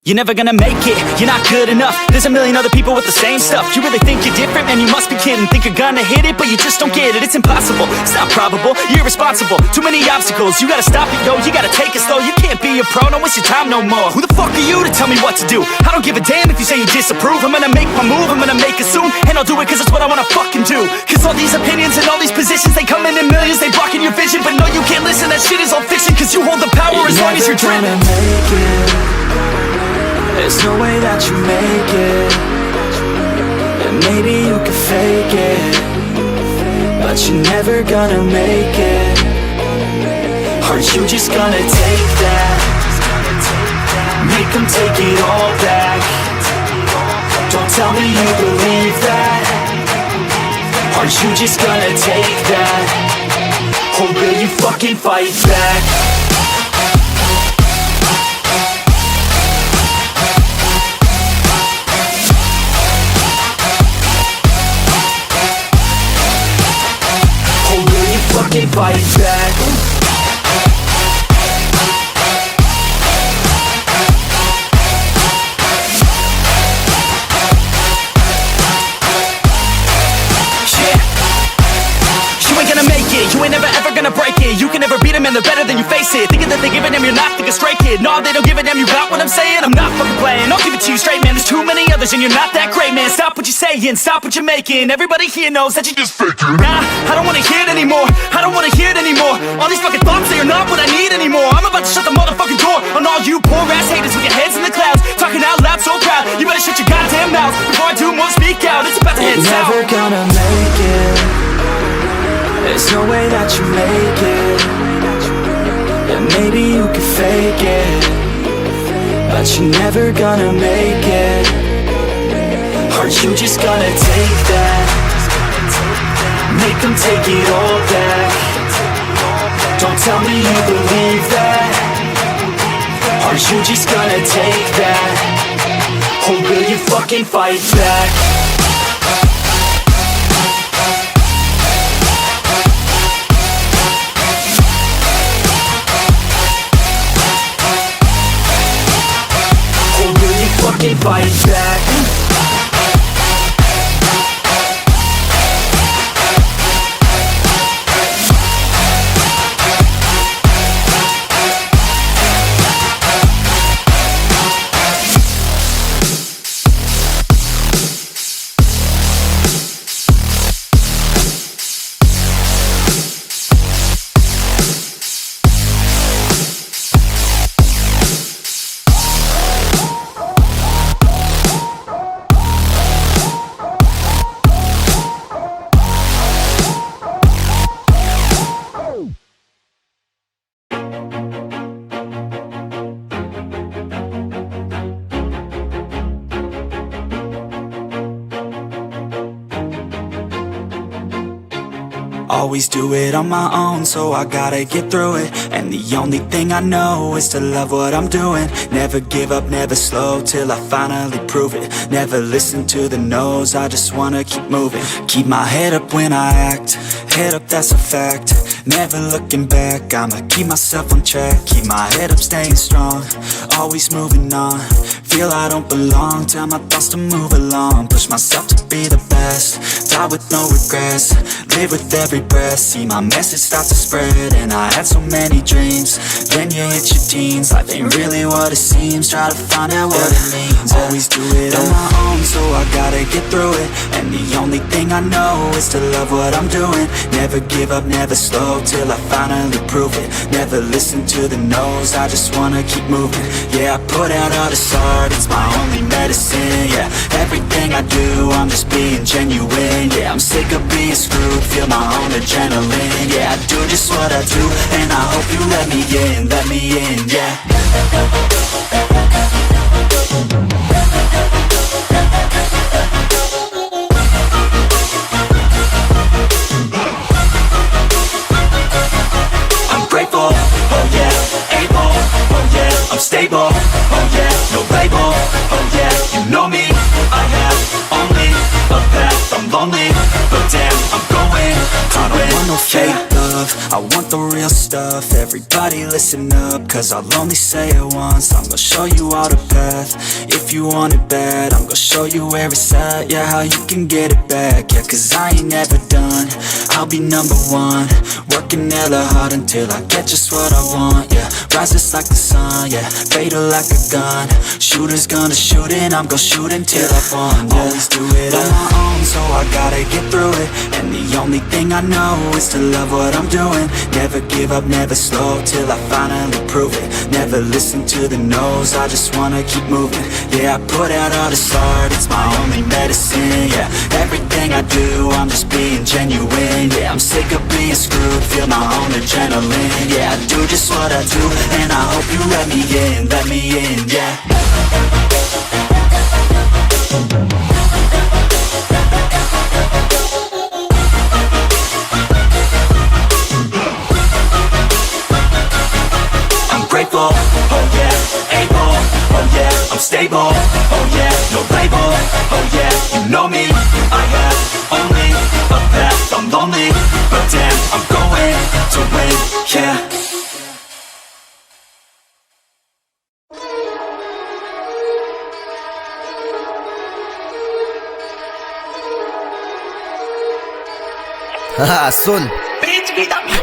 You're never gonna make it, you're not good enough. There's a million other people with the same stuff. You really think you're different? Man, you must be kidding. Think you're gonna hit it, but you just don't get it. It's impossible, it's not probable, you're irresponsible. Too many obstacles, you gotta stop it, yo. You gotta take it slow, you can't be a pro. Don't waste your time no more. Who the fuck are you to tell me what to do? I don't give a damn if you say you disapprove. I'm gonna make my move, I'm gonna make it soon. And I'll do it cause it's what I wanna fucking do. Cause all these opinions and all these positions, they come in millions, they blocking your vision. But no, you can't listen, that shit is all fiction. Cause you hold the power as long as you're dreaming. There's no way that you make it. And maybe you can fake it, but you're never gonna make it. Aren't you just gonna take that? Make them take it all back. Don't tell me you believe that. Aren't you just gonna take that? Or will you fucking fight back? Fucking fight back. You ain't never ever gonna break it. You can never beat them and they're better than you face it. Thinking that they give a damn, you're not, think a straight kid. No, they don't give a damn, you got what I'm saying? I'm not fucking playing, I'll give it to you straight, man. There's too many others and you're not that great, man. Stop what you're saying, stop what you're making. Everybody here knows that you just faking. Nah, I don't wanna hear it anymore, I don't wanna hear it anymore. All these fucking thoughts, they are not what I need anymore. I'm about to shut the motherfucking door on all you poor ass haters with your heads in the clouds, talking out loud so proud. You better shut your goddamn mouth before I do more, speak out. It's about to head south. You're never gonna make it. There's no way that you make it. And maybe you can fake it, but you're never gonna make it. Aren't you just gonna take that? Make them take it all back. Don't tell me you believe that. Aren't you just gonna take that? Or will you fucking fight back? Fucking fight back. Always do it on my own, so I gotta get through it. And the only thing I know is to love what I'm doing. Never give up, never slow, till I finally prove it. Never listen to the no's, I just wanna keep moving. Keep my head up when I act, head up, that's a fact. Never looking back, I'ma keep myself on track. Keep my head up, staying strong, always moving on. Feel I don't belong, tell my thoughts to move along. Push myself to be the best, die with no regrets. Live with every breath, see my message start to spread. And I had so many dreams, then you hit your teens. Life ain't really what it seems, try to find out what it means. Always do it on my own, so I gotta get through it. And the only thing I know is to love what I'm doing. Never give up, never slow, till I finally prove it. Never listen to the no's, I just wanna keep moving. Yeah, I put out all this art, it's my only medicine. Yeah, everything I do, I'm just being genuine. Yeah, I'm sick of being screwed, feel my own adrenaline. Yeah, I do just what I do, and I hope you let me in, yeah. I'm grateful, oh yeah, able, oh yeah, I'm stable, oh yeah, no label, oh yeah, you know me, I have only a path, I'm lonely, but damn, I'm going, I don't want no fake love, I want the real stuff, everybody listen up, cause I'll only say it once. I'm gonna show you all the path, if you want it bad. I'm gonna show you where it's at, yeah, how you can get it back. Yeah, cause I ain't never done, I'll be number one. Working hella hard until I get just what I want, yeah. Rises like the sun, yeah, fatal like a gun. Shooter's gonna shoot and I'm gonna shoot until I won, yeah. Always do it on my own, so I gotta get through it. And the only thing I know is to love what I'm doing. Never give up, never slow, till I finally prove it. Never listen to the no's, I just wanna keep moving. Yeah, I put out all this art, it's my only medicine, yeah. Everything I do, I'm just being genuine, yeah. I'm sick of being screwed, feel my own adrenaline. Yeah, I do just what I do, and I hope you let me in, yeah. Grateful, oh yeah, able, oh yeah, I'm stable, oh yeah, no label, oh yeah, you know me, I have only a path, I'm lonely, but damn, I'm going to win, yeah. हाँ सुन,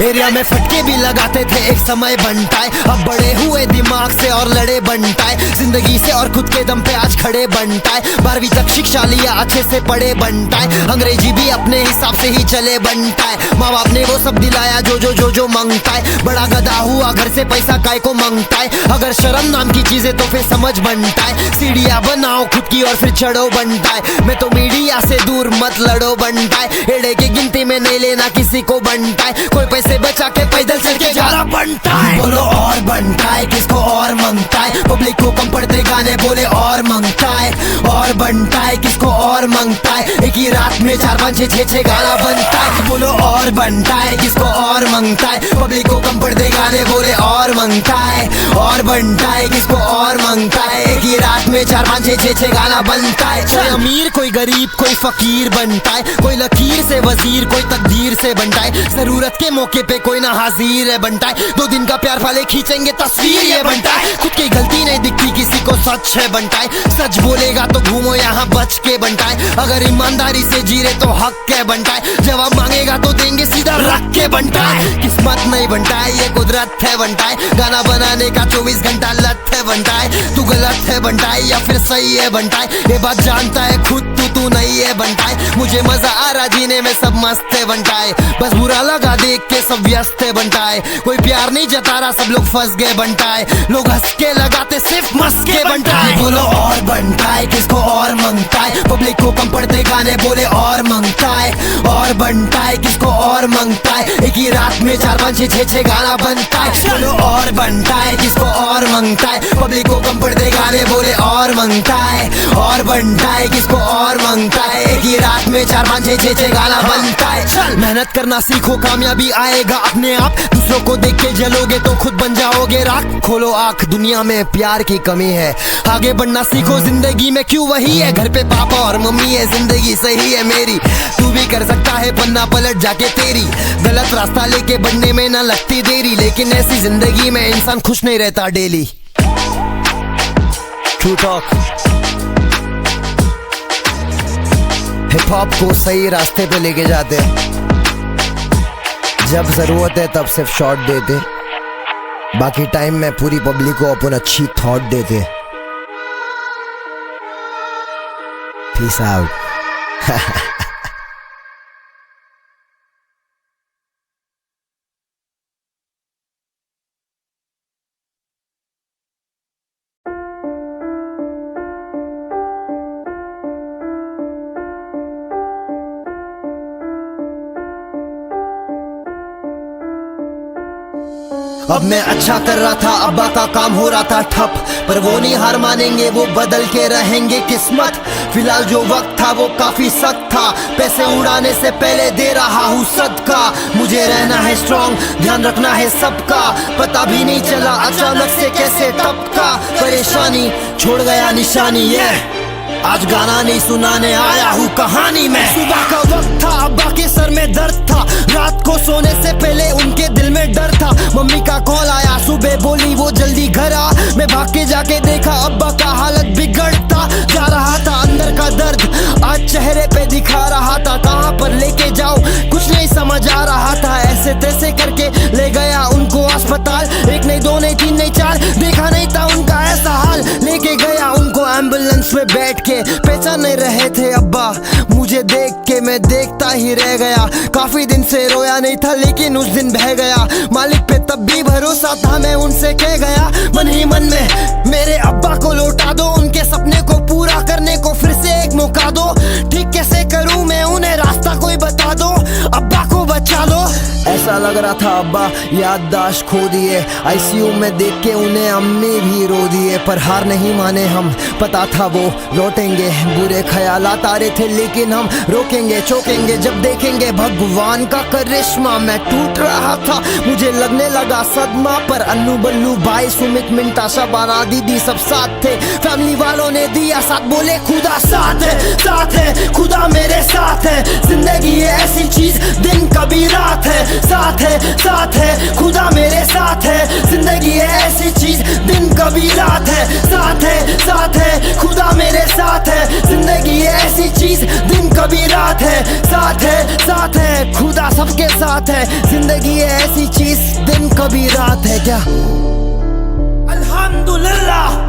area में फटके भी लगाते थे एक समय बनटाए, अब बड़े हुए दिमाग से और लड़े बनटाए, जिंदगी से और खुद के दम पे आज खड़े बनटाए। 12वीं तक शिक्षा लिया, अच्छे से पढ़े बनटाए, अंग्रेजी भी अपने हिसाब से ही चले बनटाए। माँ बाप ने वो सब दिलाया जो जो जो जो मांगता है, बड़ा गधा हुआ घर से पैसा काय को मांगता है। अगर शर्म नाम की चीजें तो फिर समझ बनता है, सीढ़ियाँ बनाओ खुद की और फिर चढ़ो बनता है। मैं तो मीडिया से दूर मत लड़ो बनता है, एड़े की गिनती में नहीं लेना किसी को बनता है, कोई पैसे बचा के पैदल चल के जाना बनता है। बोलो और बनता है, किसको और मांगता है, पब्लिक को कम पड़ते गाने बोले और मांगता है। और बनता है, किसको और मांगता है, एक ही रात में 4 5 6 6 गाना बनता है। बोलो और बनता है, किसको और मांगता है, पब्लिक को कम पड़ते गाने बोले और मांगता है। और बनता है, किसको और मांगता है, एक ही रात में 4 5 6 6 गाना बनता है। कोई अमीर कोई गरीब कोई फकीर बनता है, कोई लकीर से वजीर कोई तकदीर से बनता है, जरूरत के मौके पे कोई ना हाजिर है बनता है। 2 दिन का प्यार वाले खींचेंगे तस्वीर ये बनता है, खुद की गलती नहीं दिखती किसी को सच है बनता है, सच बोलेगा तो घूमो यहाँ बच के बनता है, अगर ईमानदारी से जी रहे तो हक के बनता है, जवाब मांगेगा तो देंगे सीधा रख के बनता है। किस्मत नहीं बनता है ये कुदरत है बनता है, गाना बनाने का 24 घंटा लत है बनता है, तू गलत है बनता है या फिर सही है बनता है, ये बात जानता है खुद तू नहीं है बनता है। मुझे मजा आ रहा जीने में सब मस्त है बनता है, बस बुरा लगा देख के सब व्यस्त है बनता है, कोई प्यार नहीं जता रहा सब लोग फंस गए बनता है, लोग हंस के लगाते सिर्फ मस्के बनता है। बोलो और बनता है, किसको और मांगता है, पब्लिक को कम पड़ते गाने बोले और मांगता है। और बनता है, किसको और मांगता है, एक ही रात में 4 5 6 6 गाना बनता है। बोलो और बनता है, किसको और मांगता है, पब्लिक को कम पड़ते गाने बोले और मांगता है। और बनता है, किसको और मांगता है, एक ही रात में 4 5 6 6 गाना बनता है। चल मेहनत करना सीखो, कामयाबी आएगा अपने आप, दूसरों को देख के जलोगे तो खुद बन जाओगे राख। खोलो आंख, दुनिया में प्यार की कमी है, आगे बढ़ना सीखो, जिंदगी में क्यों वही है, घर पे पापा और मम्मी है, जिंदगी सही है मेरी, तू भी कर सकता है पन्ना पलट जाके तेरी, गलत रास्ता लेके बढ़ने में ना लगती देरी, लेकिन ऐसी जिंदगी में इंसान खुश नहीं रहता daily. True talk, hip hop को सही रास्ते पे लेके जाते हैं, जब जरूरत है तब सिर्फ शॉट देते, बाकी टाइम में पूरी पब्लिक को अपन अच्छी थॉट देते। Peace out. अब मैं अच्छा कर रहा था, अब्बा का काम हो रहा था ठप, पर वो नहीं हार मानेंगे, वो बदल के रहेंगे किस्मत। फिलहाल जो वक्त था वो काफी सख्त था, पैसे उड़ाने से पहले दे रहा हूँ सदका। मुझे रहना है स्ट्रॉन्ग, ध्यान रखना है सबका, पता भी नहीं चला अचानक से कैसे टपका, परेशानी छोड़ गया निशानी। आज गाना नहीं सुनाने आया हूँ कहानी में। सुबह का वक्त था, अब्बा के सर में दर्द था, रात को सोने से पहले उनके दिल में डर था। मम्मी का कॉल आया, सुबह बोली वो जल्दी घर आ। मैं भाग के जाके देखा अब्बा का हालत बिगड़ता जा रहा था। अंदर का दर्द आज चेहरे पे दिखा रहा था। कहाँ पर लेके जाऊं कुछ नहीं समझ आ रहा था। ऐसे तैसे करके ले गया उनको अस्पताल। एक नहीं दो नहीं तीन नहीं चार, देखा नहीं था उनका ऐसा हाल। लेके गया उनको एम्बुलेंस में बैठ के, पहचान नहीं रहे थे अब्बा मुझे देख के। मैं देखता ही रह गया, काफी दिन से रोया नहीं था लेकिन उस दिन बह गया। मालिक पे तब भी भरोसा था, मैं उनसे कह गया मन ही मन में मेरे अब्बा को लौटा दो। उनके सपने को पूरा करने को फिर से एक मौका दो। ठीक कैसे करूं मैं उन्हें रास्ता कोई बता दो, अब्बा को बचा लो। ऐसा लग रहा था अब्बा याददाश्त खो दिए। आईसीयू में देख के उन्हें अम्मी भी रो दिए, पर हार नहीं माने हम, पता था वो लौटेंगे। बुरे ख्यालात आ रहे थे लेकिन हम रोकेंगे चौकेंगे जब देखेंगे भगवान का करिश्मा। मैं टूट रहा था, मुझे लगने लगा सदमा, पर अन्नू बल्लू भाई सुमित मिंटा शबाना दीदी सब साथ थे। फैमिली वालों ने दिया साथ, बोले खुदा साथ है खुदा मेरे साथ है। जिंदगी ये ऐसी चीज दिन कभी रात है, साथ है खुदा मेरे साथ है। जिंदगी ये ऐसी चीज दिन कभी रात है, साथ है खुदा मेरे साथ है। जिंदगी ये ऐसी चीज दिन कभी रात है, साथ है खुदा सबके साथ है। जिंदगी ये ऐसी चीज दिन कभी रात है। क्या अल्हम्दुलिल्लाह,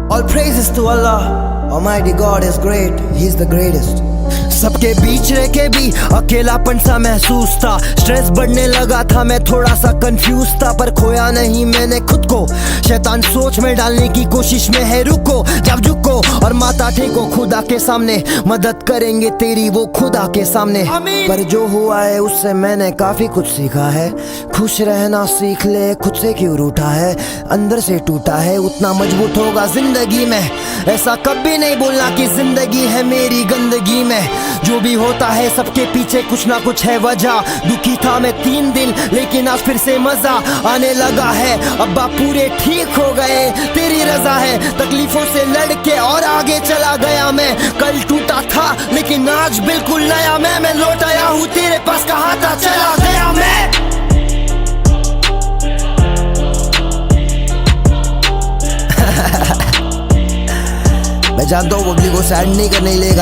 all praises to Allah, Almighty God is great, He's the greatest। सबके बीच रह के भी अकेलापन सा महसूस था। स्ट्रेस बढ़ने लगा था, मैं थोड़ा सा कंफ्यूज था, पर खोया नहीं मैंने खुद को। शैतान सोच में डालने की कोशिश में है, रुको जब झुको और माथा टेको खुदा के सामने। मदद करेंगे तेरी वो खुदा के सामने। पर जो हुआ है उससे मैंने काफी कुछ सीखा है। खुश रहना सीख ले, खुद से क्यों रूठा है, अंदर से टूटा है उतना मजबूत होगा जिंदगी में। ऐसा कभी नहीं बोलना कि जिंदगी है मेरी गंदगी में। जो भी होता है सबके पीछे कुछ ना कुछ है वजह। दुखी था मैं 3 दिन लेकिन आज फिर से मजा आने लगा है। अब्बा पूरे ठीक हो गए, तेरी रजा है। तकलीफों से लड़के और आगे चला गया मैं। कल टूटा था लेकिन आज बिल्कुल नया मैं लौट आया हूँ तेरे पास, कहा था चला गया मैं। मैं जानता हूँ पब्लिक को सैड नहीं करने लेगा।